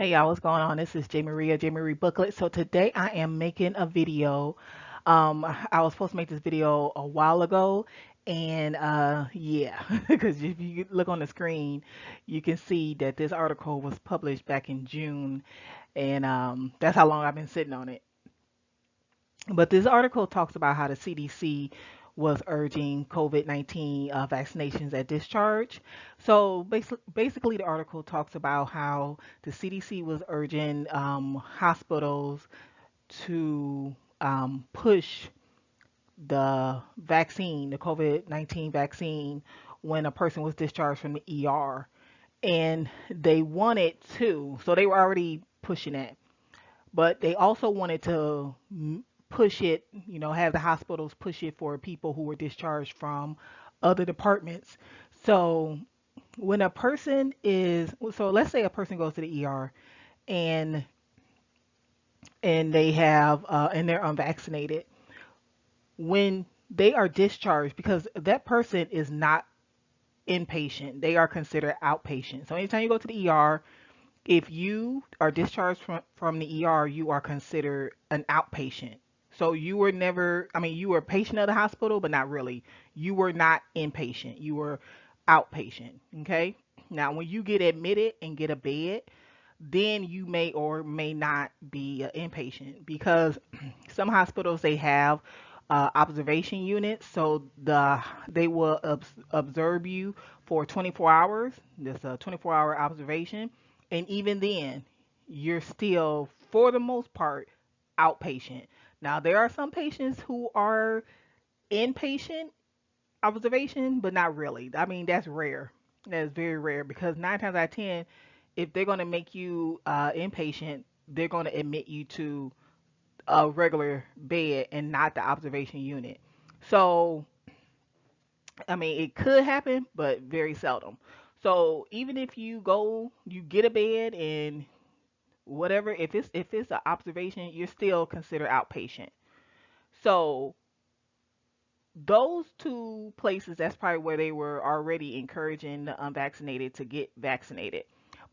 Hey y'all, what's going on? This is J Maria, J Marie Booklet. So today I am making a video. I was supposed to make this video a while ago, and yeah, because if you look on the screen, you can see that this article was published back in June, and that's how long I've been sitting on it. But this article talks about how the CDC was urging COVID-19 vaccinations at discharge. So basically, the article talks about how the CDC was urging hospitals to push the vaccine, the COVID-19 vaccine, when a person was discharged from the ER. And they wanted to, so they were already pushing that, but they also wanted to push it, have the hospitals push it for people who were discharged from other departments. So when a person is, so let's say a person goes to the ER and they have and they're unvaccinated. When they are discharged, because that person is not inpatient, they are considered outpatient. So anytime you go to the ER, if you are discharged from the ER, you are considered an outpatient. So you were never, I mean, you were a patient of the hospital, but not really. You were not inpatient. You were outpatient. Okay. Now, when you get admitted and get a bed, then you may or may not be an inpatient because some hospitals they have observation units, so they will observe you for 24 hours. There's a 24-hour observation, and even then, you're still, for the most part, outpatient. Now, there are some patients who are inpatient observation, but not really. I mean, that's rare. That's very rare because nine times out of 10, if they're going to make you inpatient, they're going to admit you to a regular bed and not the observation unit. So, I mean, it could happen, but very seldom. So even if you go, you get a bed and whatever, if it's an observation, you're still considered outpatient. So those two places, that's probably where they were already encouraging the unvaccinated to get vaccinated.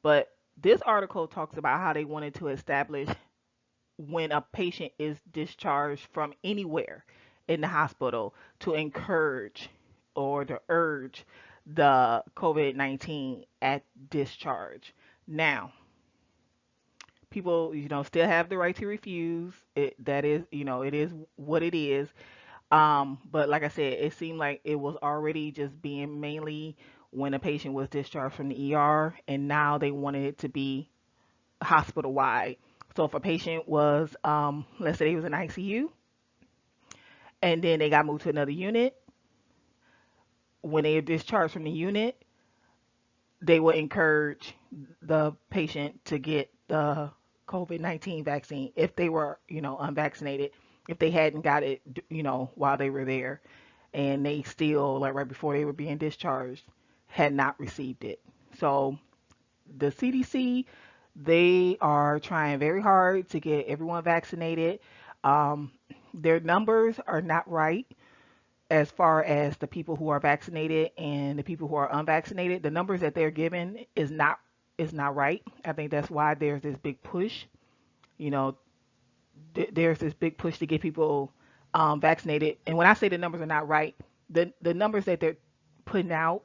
But this article talks about how they wanted to establish when a patient is discharged from anywhere in the hospital to encourage or to urge the COVID-19 at discharge. Now, people, still have the right to refuse. That is, it is what it is. But like I said, it seemed like it was already just being mainly when a patient was discharged from the ER, and now they wanted it to be hospital wide. So if a patient was, let's say he was in ICU, and then they got moved to another unit, when they are discharged from the unit, they will encourage the patient to get the COVID-19 vaccine if they were, unvaccinated, if they hadn't got it, while they were there, and they still, like right before they were being discharged, had not received it. So the CDC, they are trying very hard to get everyone vaccinated. Um, their numbers are not right as far as the people who are vaccinated and the people who are unvaccinated. The numbers that they're given is not right. I think that's why there's this big push. You know, there's this big push to get people vaccinated. And when I say the numbers are not right, the numbers that they're putting out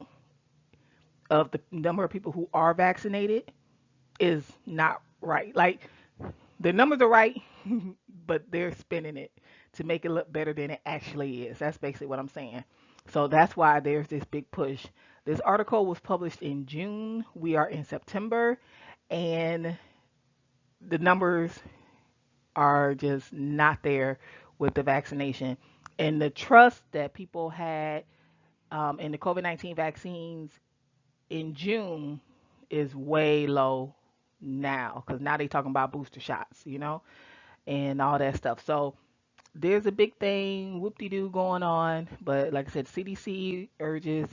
of the number of people who are vaccinated is not right. Like the numbers are right, but they're spinning it to make it look better than it actually is. That's basically what I'm saying. So that's why there's this big push. This article was published in June. We are in September, and the numbers are just not there with the vaccination. And the trust that people had in the COVID-19 vaccines in June is way low now because now they're talking about booster shots, and all that stuff. So there's a big thing, whoop-de-doo going on. But like I said, CDC urges,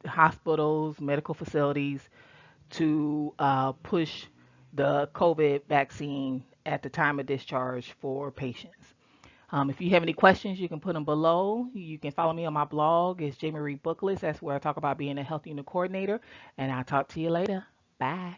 hospitals, medical facilities to push the COVID vaccine at the time of discharge for patients. If you have any questions, you can put them below. You can follow me on my blog. It's J Marie Booklets. That's where I talk about being a health unit coordinator. And I'll talk to you later. Bye.